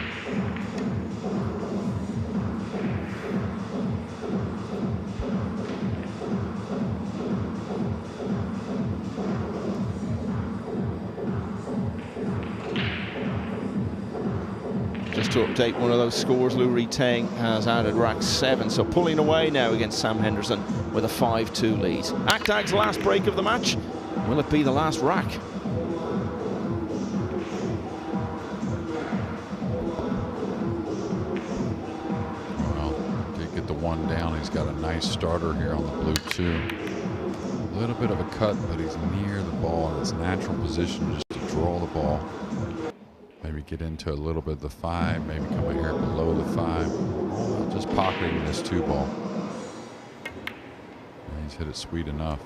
Just to update one of those scores, Lu Ri Teng has added rack 7, so pulling away now against Sam Henderson with a 5-2 lead. Akdag's last break of the match. Will it be the last rack? one down. He's got a nice starter here on the blue too. A little bit of a cut, but he's near the ball in its natural position just to draw the ball. Maybe get into a little bit of the 5, maybe come in here below the 5. Just pocketing this 2 ball. And he's hit it sweet enough.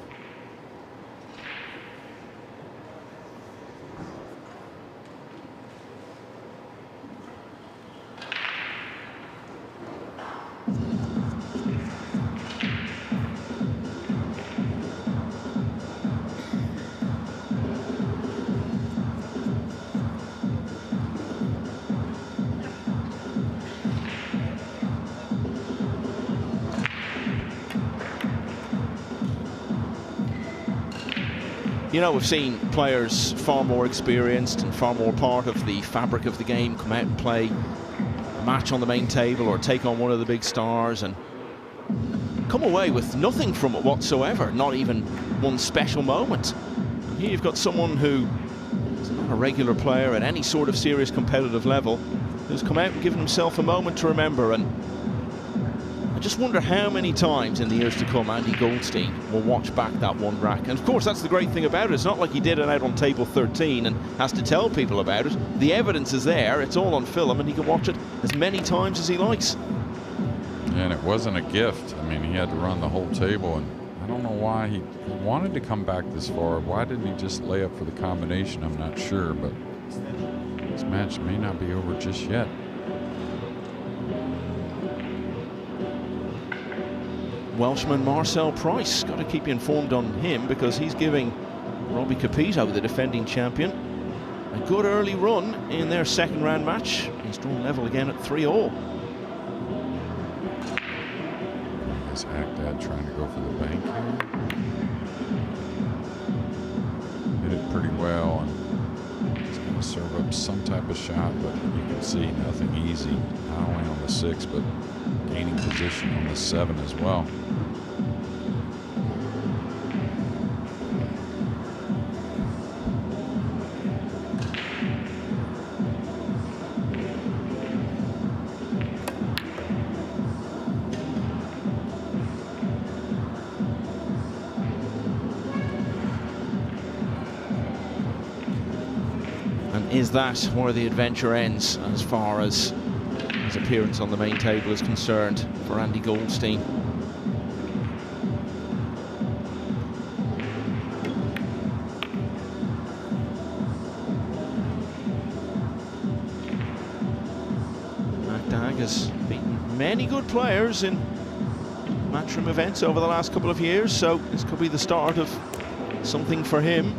You know, we've seen players far more experienced and far more part of the fabric of the game come out and play a match on the main table or take on one of the big stars and come away with nothing from it whatsoever, not even one special moment. And here you've got someone who is not a regular player at any sort of serious competitive level, who's come out and given himself a moment to remember. And I just wonder how many times in the years to come Andy Goldstein will watch back that one rack. And of course, that's the great thing about it. It's not like he did it out on table 13 and has to tell people about it. The evidence is there, it's all on film, and he can watch it as many times as he likes. And it wasn't a gift. I mean, he had to run the whole table, and I don't know why he wanted to come back this far. Why didn't he just lay up for the combination? I'm not sure, but this match may not be over just yet. Welshman Marcel Price, got to keep you informed on him because he's giving Robbie Capito, the defending champion, a good early run in their second round match. He's drawn level again at 3-all. Is Akdag trying to go for the bank here? Hit it pretty well, and he's going to serve up some type of shot, but you can see nothing easy. Not only on the 6, but gaining position on the 7 as well. And is that where the adventure ends as far as his appearance on the main table is concerned for Andy Goldstein? Akdag has beaten many good players in matchroom events over the last couple of years, so this could be the start of something for him.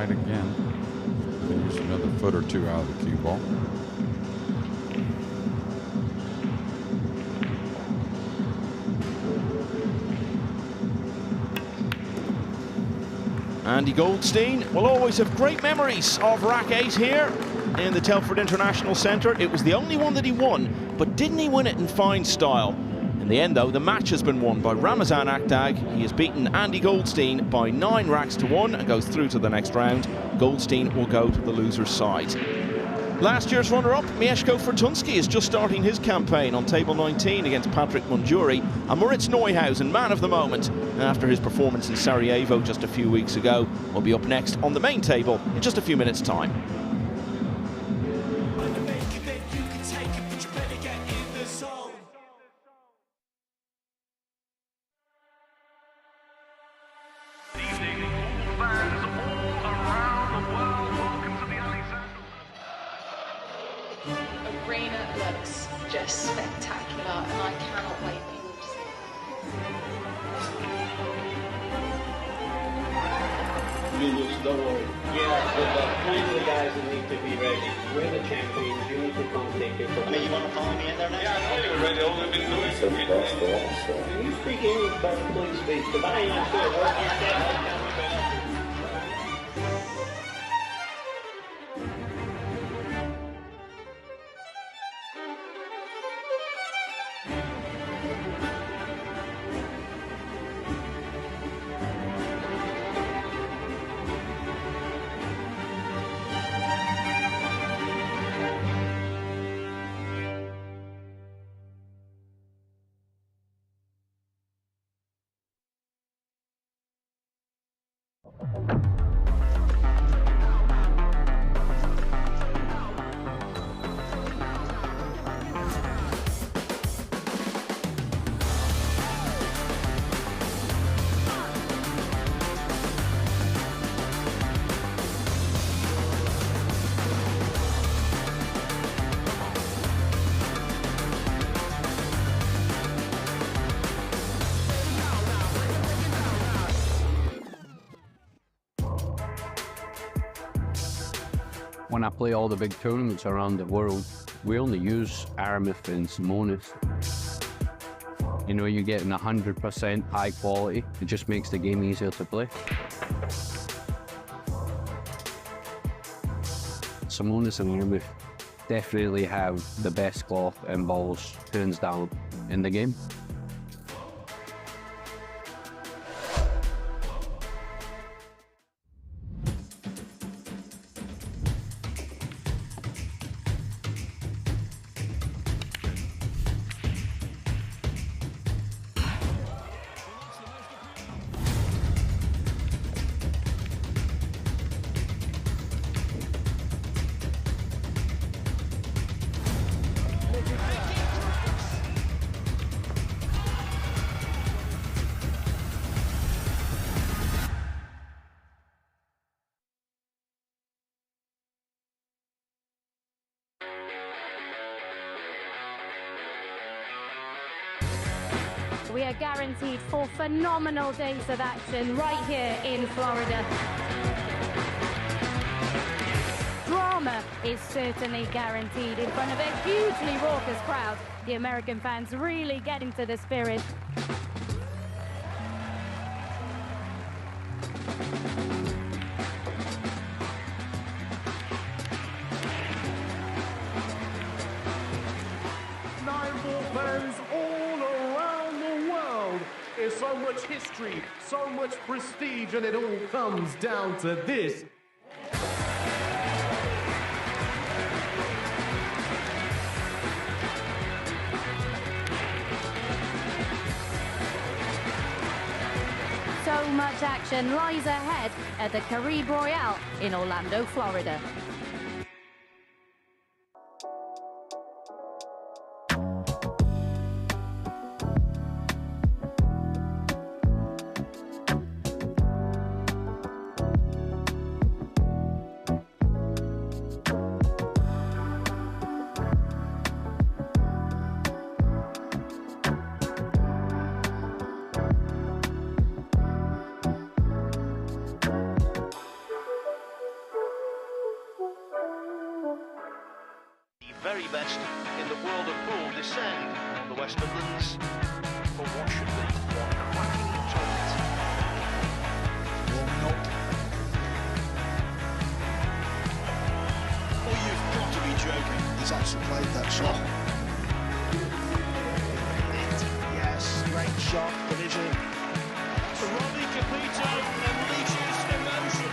Again, use another foot or 2 out of the cue ball. Andy Goldstein will always have great memories of rack 8 here in the Telford International Centre. It was the only one that he won, but didn't he win it in fine style? In the end, though, the match has been won by Ramazan Akdag. He has beaten Andy Goldstein by 9 racks to 1 and goes through to the next round. Goldstein will go to the loser's side. Last year's runner-up, Mieszko Fortunski, is just starting his campaign on table 19 against Patrick Munjuri. And Moritz Neuhausen, man of the moment, after his performance in Sarajevo just a few weeks ago, will be up next on the main table in just a few minutes' time. Arena looks just spectacular, and I cannot wait for you all to see it. Lulus, don't worry. Yeah, but plenty of guys that need to be ready. We're the champions. You need to come take it. I mean, you want to follow me in there now? Yeah, I know you're ready. All we've been doing. Can you speak English better, please speak? Because I ain't sure what you said. When I play all the big tournaments around the world, we only use Aramith and Simonis. You know, you're getting 100% high quality. It just makes the game easier to play. Simonis and Aramith definitely have the best cloth and balls, hands down, in the game. We are guaranteed 4 phenomenal days of action right here in Florida. Drama is certainly guaranteed in front of a hugely raucous crowd. The American fans really getting to the spirit. There's so much history, so much prestige, and it all comes down to this. So much action lies ahead at the Caribe Royale in Orlando, Florida. Very best in the world of pool descend on the West Midlands for what should be one cracking tournament. Warming up. Oh, you've got to be joking. He's actually played that shot. Yes, great shot, division. Robbie Capito unleashes emotion.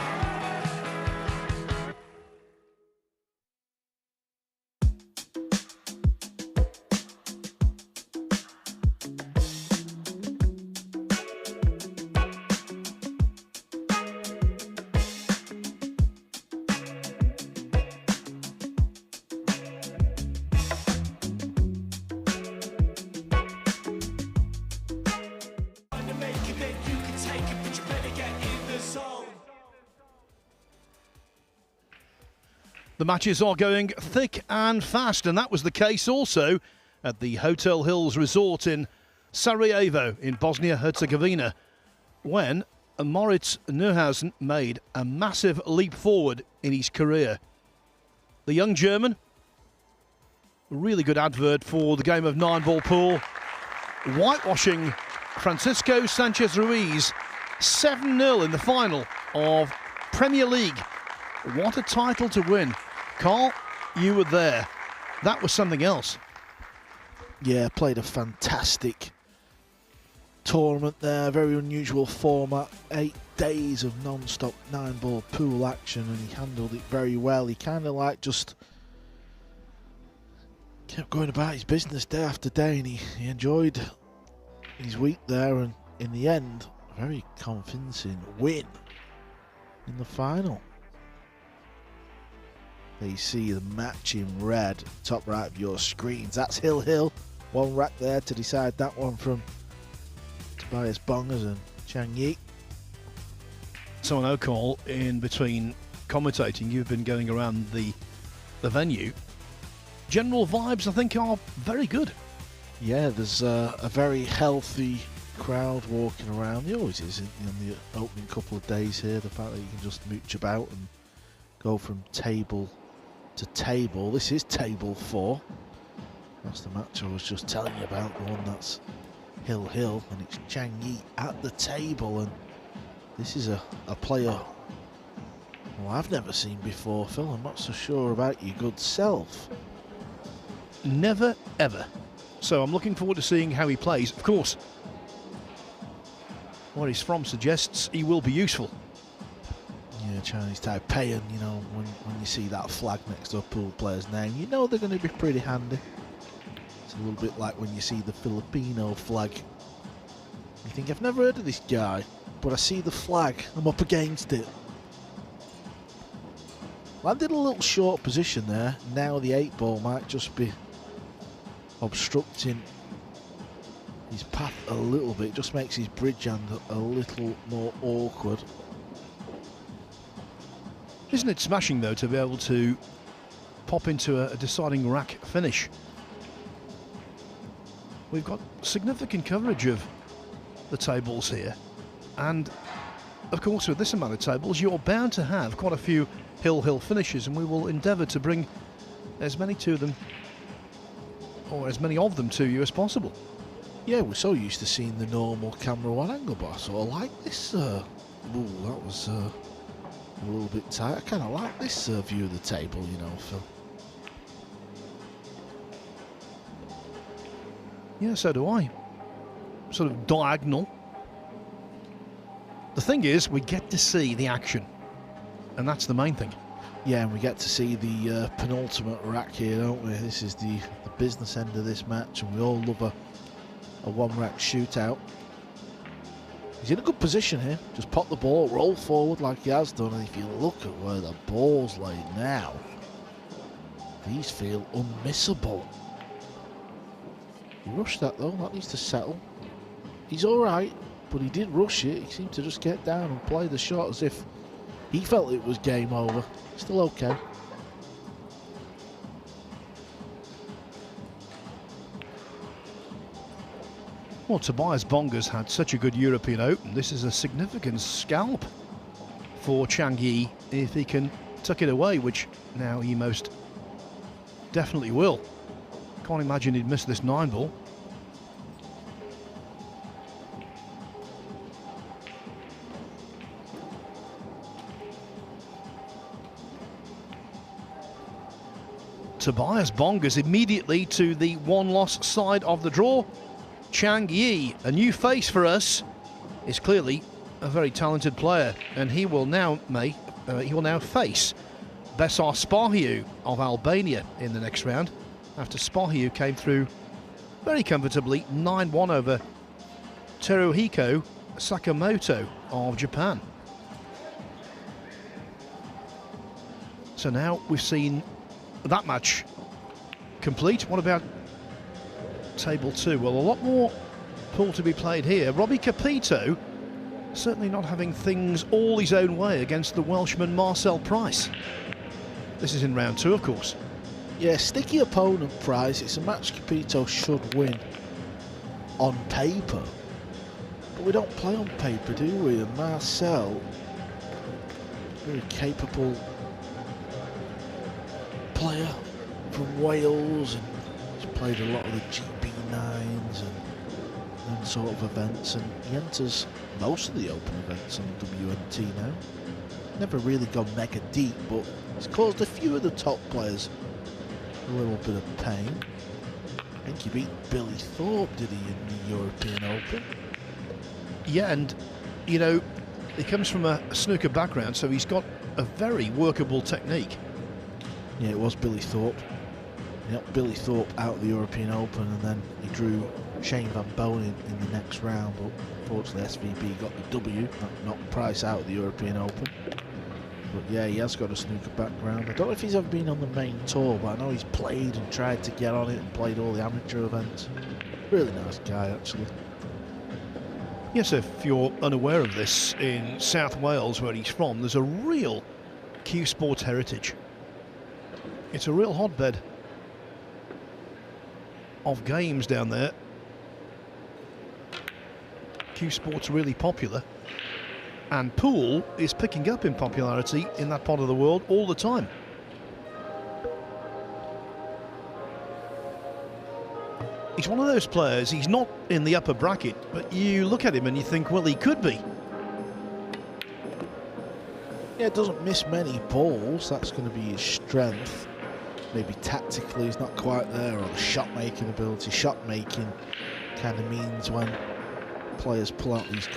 The matches are going thick and fast, and that was the case also at the Hotel Hills Resort in Sarajevo in Bosnia-Herzegovina, when Moritz Neuhausen made a massive leap forward in his career. The young German, a really good advert for the game of 9-ball pool, whitewashing Francisco Sanchez Ruiz 7-0 in the final of Premier League. What a title to win. Carl, you were there. That was something else. Yeah, played a fantastic tournament there. Very unusual format. 8 days of non-stop 9-ball pool action, and he handled it very well. He kind of like just kept going about his business day after day, and he enjoyed his week there, and in the end, a very convincing win in the final. There you see the match in red, top right of your screens. That's Hill. One rack there to decide that one from Tobias Bongers and Chang Yi. So I know, Carl, in between commentating, you've been going around the venue. General vibes, I think, are very good. Yeah, there's a very healthy crowd walking around. There always is in the opening couple of days here. The fact that you can just mooch about and go from table to table. This is table 4. That's the match I was just telling you about, the one that's Hill, and it's Chang Yi at the table, and this is a player who I've never seen before, Phil. I'm not so sure about your good self. Never, ever. So I'm looking forward to seeing how he plays. Of course, where he's from suggests he will be useful. Yeah, Chinese Taipei, you know, when you see that flag next to a pool player's name, you know they're going to be pretty handy. It's a little bit like when you see the Filipino flag. You think, I've never heard of this guy, but I see the flag, I'm up against it. Landed a little short position there. Now the 8-ball might just be obstructing his path a little bit. Just makes his bridge hand a little more awkward. Isn't it smashing, though, to be able to pop into a deciding rack finish? We've got significant coverage of the tables here, and of course with this amount of tables you're bound to have quite a few hill finishes, and we will endeavour to bring as many to them, or as many of them to you as possible. Yeah, we're so used to seeing the normal camera one angle, but I sort of like this. Ooh, that was a little bit tight. I kind of like this view of the table, you know, Phil. Yeah, so do I. Sort of diagonal. The thing is, we get to see the action, and that's the main thing. Yeah, and we get to see the penultimate rack here, don't we? This is the business end of this match, and we all love a one-rack shootout. He's in a good position here. Just pop the ball, roll forward like he has done, and if you look at where the ball's laid now, these feel unmissable. He rushed that though, that needs to settle. He's alright, but he did rush it. He seemed to just get down and play the shot as if he felt it was game over. Still okay. Well, Tobias Bonga's had such a good European Open. This is a significant scalp for Chang Yi if he can tuck it away, which now he most definitely will. Can't imagine he'd miss this 9-ball. Tobias Bonga's immediately to the one-loss side of the draw. Chang Yi, a new face for us, is clearly a very talented player, and he will now face Besar Spahiu of Albania in the next round, after Spahiu came through very comfortably 9-1 over Teruhiko Sakamoto of Japan. So now we've seen that match complete. What about table 2? Well, a lot more pool to be played here. Robbie Capito certainly not having things all his own way against the Welshman Marcel Price. This is in round 2, of course. Yeah, sticky opponent Price. It's a match Capito should win on paper, but we don't play on paper, do we? And Marcel, very capable player from Wales, and he's played a lot of the GB9s and sort of events, and he enters most of the open events on WNT now. Never really gone mega deep, but he's caused a few of the top players a little bit of pain. I think he beat Billy Thorpe, did he, in the European Open? Yeah, and you know, he comes from a snooker background, so he's got a very workable technique. Yeah, it was Billy Thorpe. Yep, Billy Thorpe out of the European Open, and then he drew Shane Van Bonen in the next round, but unfortunately SVB got the W, knocked Price out of the European Open. But yeah, he has got a snooker background. I don't know if he's ever been on the main tour, but I know he's played and tried to get on it and played all the amateur events. Really nice guy, actually. Yes, if you're unaware of this, in South Wales, where he's from, there's a real Q Sports heritage. It's a real hotbed of games down there. Q Sports really popular, and pool is picking up in popularity in that part of the world all the time. He's one of those players, he's not in the upper bracket, but you look at him and you think, well, he could be. Yeah, doesn't miss many balls. That's going to be his strength. Maybe tactically he's not quite there, or the shot-making ability. Shot-making kind of means when players pull out these